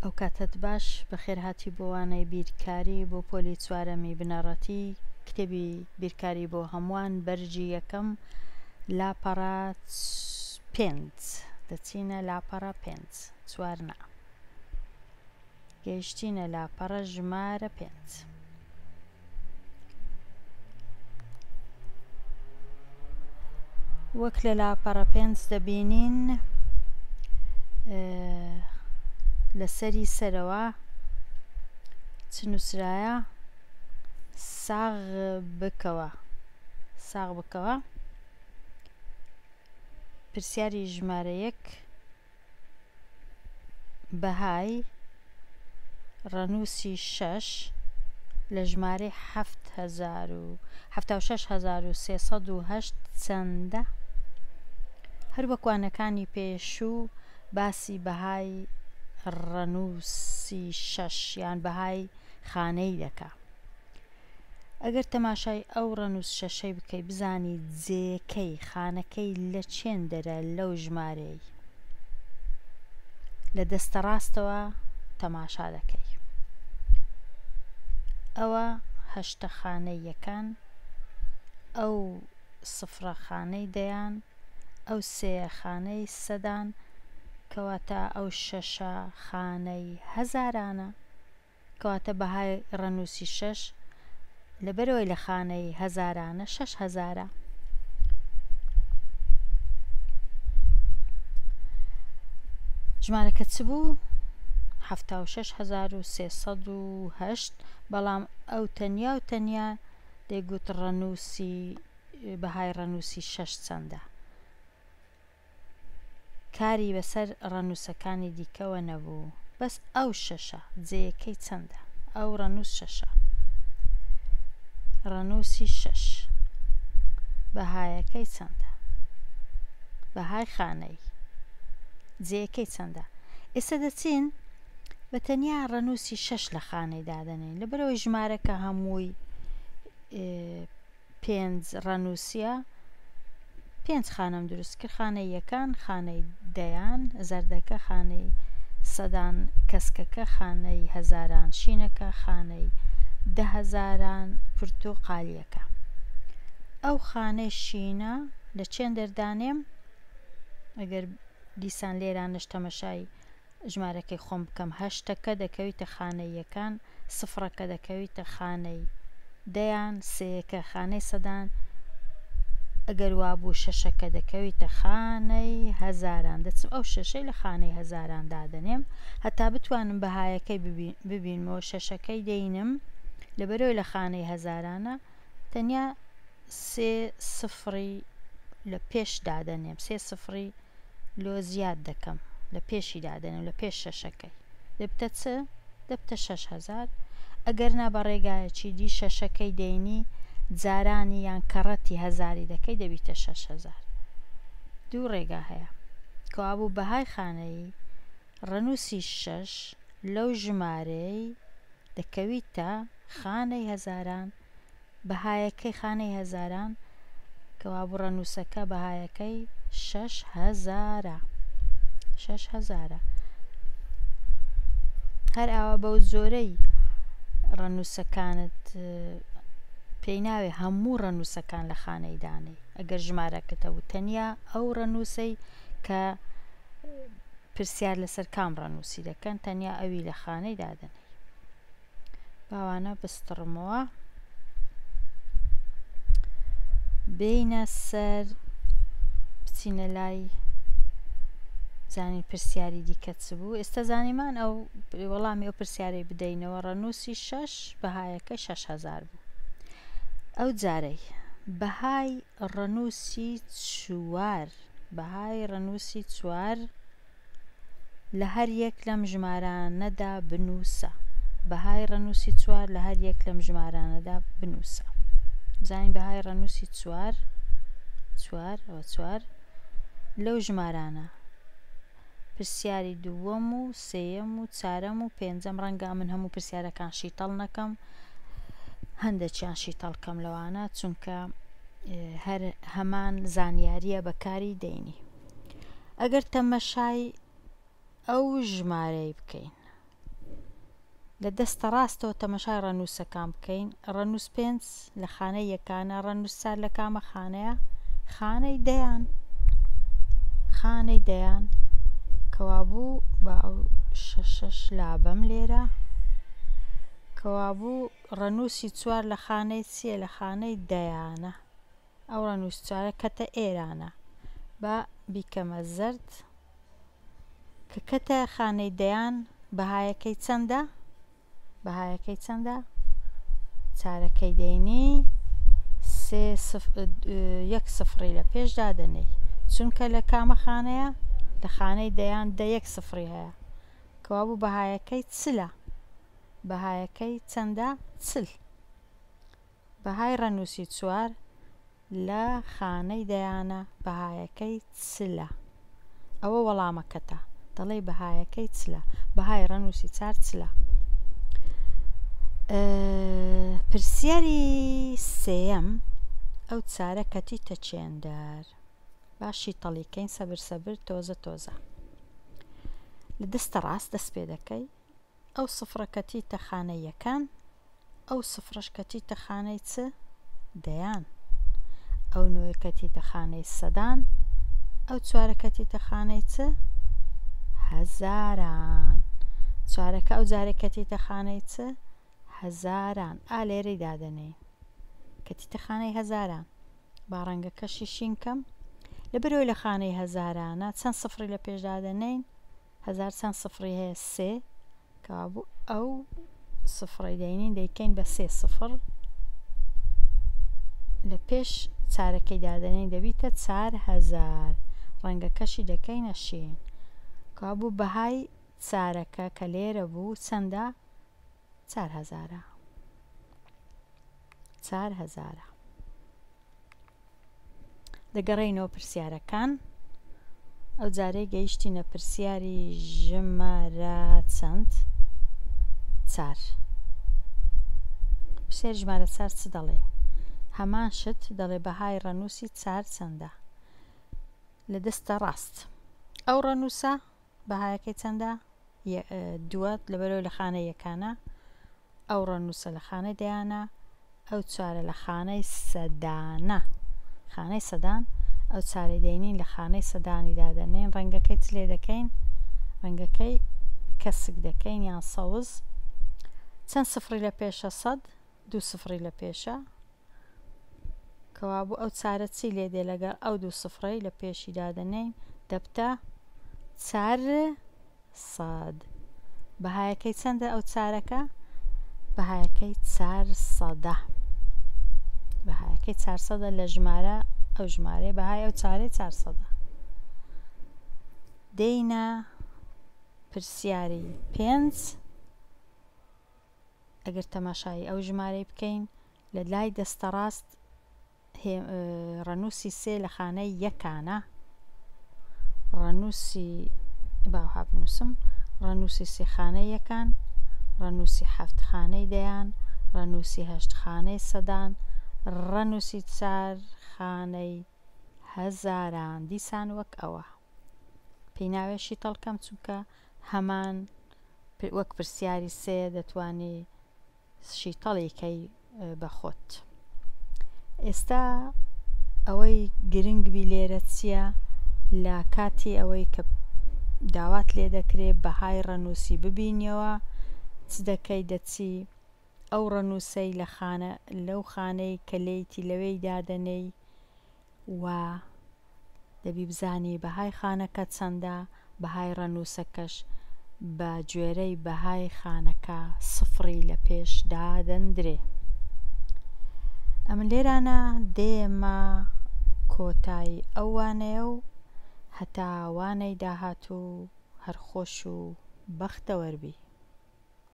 ئەو کاتت باش بەخێر هاتی بۆ وانەی بیرکاری بۆ پۆلی چوارەمی بنەڕەتی کتێبی بیرکاری بۆ هەمووان بەرجی یەکەم لاپەڕە 5 دەچینە لاپەڕە 5 چوار نا گەیشتینە لاپەڕە ژمارە 5 وەک لە لاپەڕە 5 دەبینین لەسەری سەرەوە چ نووسرایە ساغ بکەوە پرسیاری ژمارە 1 بەهای ڕەنووسی 6 لە ژمارەی 76308 چەندە؟ هەر وەکوانەکانی پێشوو باسی بەهای ڕەنووسی 6 یان بەهای خانەی دەکا. ئەگەر تەماشای ئەو ڕەنووس شەشەی بکەی بزانی جێکەی خانەکەی لە چێندەرە لەو ژمارەی لە دەستە ڕاستەوە تەماشا دەکەی. ئەوە هەشتە خانەی یەکان، ئەو سفرە خانەی دەیان، ئەو سێە خانەی سەدان، کەواتە ئەو شەشە خانەی هەزارانە، کەواتە بەهای ڕەنووسی 6 لەبەرەوەی لە خانەی هەزارانە 6,000. ژمارەکە چ بوو؟ 76,308 بەڵام ئەو تەنیا و تەنیا دەیگوت ڕەنووسی بەهای ڕەنووسی 6 چەندە. کاری بەسەر ڕەنووسەکانی دیکەوە نەبوو، بەس ئەو شەشە جێیەکەی چەندە؟ ئەو ڕەنووس شەشە ڕەنووسی 6 بەهایەکەی چەندە؟ بەهای خانەی جێیەکەی چەندە؟ ئێستا دەچین بە تەنیا ڕەنووسی 6 لە خانەی دادەنین لەبەرەوەی ژمارەکە هەمووی 5 ڕەنووسیە 5 خانەم دروست کرد. خانەی یەکان، خانەی دەیان، زەردەکە، خانەی سەدان کەسکەکە، خانەی هەزاران شینەکە، خانەی 10,000 پرتوقالیەکە. ئەو خانەی شینە لە چێن دەردانێم؟ ئەگەر دیسان لێرانش تەمەشای ژمارەکەی خۆم بکەم، 8ەکە دەکەویتە خانەی یەکان، سفرەکە دەکەویتە خانەی دەیان، سێیەکە خانەی سەدان، ئەگەر وابوو 6ەکە دەکەویتە خانەی هەزاران. دەچم ئەو شەشەی لە خانەی هەزاران دادەنێم هەتا بتوانم بەهایەکەی ببینمەوە. شەشەکەی دەینم لەبەرەوەی لە خانەی هەزارانە تەنیا 3 سفری لە پێش دادەنێم، 3 سفری لۆ زیاد دەکەم لە پێشی دادەنێم لە پێش شەشەکەی دەبتە چ؟ دەبتە 6,000. ئەگەر نا بە ڕێگایەکی دی شەشەکەی دەینی جارانی یان کەڕەتی هەزاری دەکەی دەبیتە 6,000. دوو ڕێگا هەیە کەوابوو بەهای خانەی ڕەنووسی 6 لەو ژمارەی دەکەویتە خانەی هەزاران، بەهایەکەی خانەی هەزاران کەوابوو ڕەنووسەکە بەهایەکەی 6,000. 6,000 هەر ئاوا بەو زۆرەی ڕەنووسەکانت پێی ناوێ هەموو ڕەنووسەکان لە خانەی دانەی. ئەگەر ژمارەکەتە و تەنیا ئەو ڕەنووسەی کە پرسیار لەسەر کام ڕەنووسی دەکەن تەنیا ئەوی لە خانەی دادەنەی. باوانە بستڕمەوە بینە سەر بچینە لای زانین پرسیاری دیکە چ بوو. ئێستا زانیمان ئەو وەڵامی ئەو پرسیارەی بدەینەوە. ڕەنووسی 6 بەهایەکەی 6,000 بوو. ئەو جارەی بەهای ڕەنووسی 4 بەهای ڕەنووسی 4 لە هەر یەک لەم ژمارانەدا بنووسە. بەهای ڕەنووسی 4 لە هەر یەک لەم ژمارانەدا بنووسە. بزانین بەهای ڕەنووسی 4 لەو ژمارانە پرسیاری دووەم و سێیەم و چارەم و پێنجەم ڕەنگە من هەموو پرسیارەکان شیتەڵ نەکەم، هەندێکیان شیتەڵکەم لەوانە چونکە هەر هەمان زانیاریە بەکاری دەینی. ئەگەر تەمەشای ئەو ژمارەی بکەین لە دەستە ڕاستەوە تەمەشای ڕەنووسەکان بکەین. ڕەنووس 5 لە خانەی یەکانە، ڕەنووس 4 لە کامە خانەیە؟ خانەی دەیان. خانەی دەیان کەوابوو بە ئەو 6 لابەم لێرە کەوابوو ڕەنووسی 4 لە خانەی چیە؟ لە خانەی دەیانە. ئەو ڕەنووس 4 کەتە ئێرانە بە بیکەمە زەرد کە کەتە خانەی دەیان بەهایەکەی چەندە؟ بەهایەکەی چەندە؟ چارەکەی دەینی 1 سفری لە پێشدا دەنێی، چونکە لە کامە خانەیە؟ لە خانەی دەیان 1 سفری هەیە کەوابوو بەهایەکەی چلە. بەهایەکەی چەندە؟ چل. بەهای ڕەنووسی 4 لە خانەی دەیانە بەهایەکەی چلە. ئەوە وەڵامەکەتە، دەڵێ بەهایەکەی چلە. بەهای ڕەنووسی 4 چلە. پرسیاری سێەم ئەو چارە کەتیتە چێندەر. باشی تەڵیکەین سەبر سەبر تۆزە تۆزە. لە دەستە ڕاست دەست پێ دەکەی. ئەو سفرە کەتیتە خانەی یەکان، ئەو سفرەش کەتیتە خانەی چ؟ دەیان. ئەو نوێ کەتیتە خانەی سەدان، ئەو چوارە کەتیتە خانەی چ؟ هەزاران. چوارەکە ئەو جارێ کەتیتە خانەی چ؟ هەزاران. لێرەی دادەنێ کەتیتە خانەی هەزاران. با ڕەنگەکەشی شینکەم لەبەرەوەی لە خانەی هەزارانە چەند سفری لە پێش دادەنێین؟ هەزار چەند سفری هەیە؟ 3 کەوابوو ئەو سفڕی دەینین دەیکەین بە 3 سفر لە پێش چارەکەی دادەنین دەبیتە 4000. ڕەنگەکەشی دەکەینە شین کەوابوو بەهای چارەکە کە لێرە بوو چەندە؟ 4000. 4000. دەگەڕێینەوە پرسیارەکان. ئەو جارەی گەیشتینە پرسیاری ژمارە چەند؟ 4. پرسیاری ژمارە 4 چ دەڵێ؟ هەمان شت دەڵێ بەهای ڕەنووسی 4 چەندە؟ لە دەستە ڕاست ئەو ڕەنووسە بەهایەکەی چەندە؟ 2 لەبەرەوەی لە خانەی یەکانە، ئەو ڕەنووسە لە خانەی دەیانە، ئەو 4 لە خانەی سەدانە. خانەی سەدان ئەو چارەی دەینین لە خانەی سەدانی دادەنێن. ڕەنگەکەی چ لێ دەکەین؟ ڕەنگەکەی کەسک دەکەین یان سەوز. چەند سفری لە پێشە؟ 100. 2 سفری لە پێشە کەوابوو ئەو چارە چی لێ دێ لەگەڵ ئەو 2 سفرەی لە پێشی دادەنێین دەبتە 400. بەهایەکەی چەندە ئەو چارەکە؟ بەهایەکەی 400. بەهایەکەی 400 لە ژمارە ئەو ژمارەی بەهای ئەو چارەی 400. دێینە پرسیاری 5. ئەگەر تەماشای ئەو ژمارەی بکەین لە لای دەستە ڕاست ڕەنووسی 3 لە خانەی یەکانە. ڕەنووسی باوها بنووسم ڕەنووسی 3 خانەی یەکان، ڕەنووسی 7 خانەی دەیان، ڕەنووسی 8 خانەی سەدان، ڕەنووسی 4 خانەی هەزاران. دیسان وەک ئەوە پێی ناوێشی تەڵکەم چونکە هەمان وەک پرسیاری 3 دەتوانێ شیتەڵێکەی بەخۆت. ئێستا ئەوەی گرنگبی لێرە چییە؟ لە کاتی ئەوەی کە داوات لێ دەکرێت بەهای ڕەنووسی ببینیەوە چ دەکەی؟ دەچی ئەو ڕەنووسەی لەو خانەی کە لێیتی لەوەی دادەنەی و دەبی بزانی بەهای خانەکە چەندە، بەهای ڕەنووسەکەش بە گوێرەی بەهای خانەکە سفری لە پێش دادەندرێ. ئەمە لێرانە دێمە کۆتایی ئەو وانەیە و هەتا وانەی داهاتوو هەرخۆش و بەختەوەربی.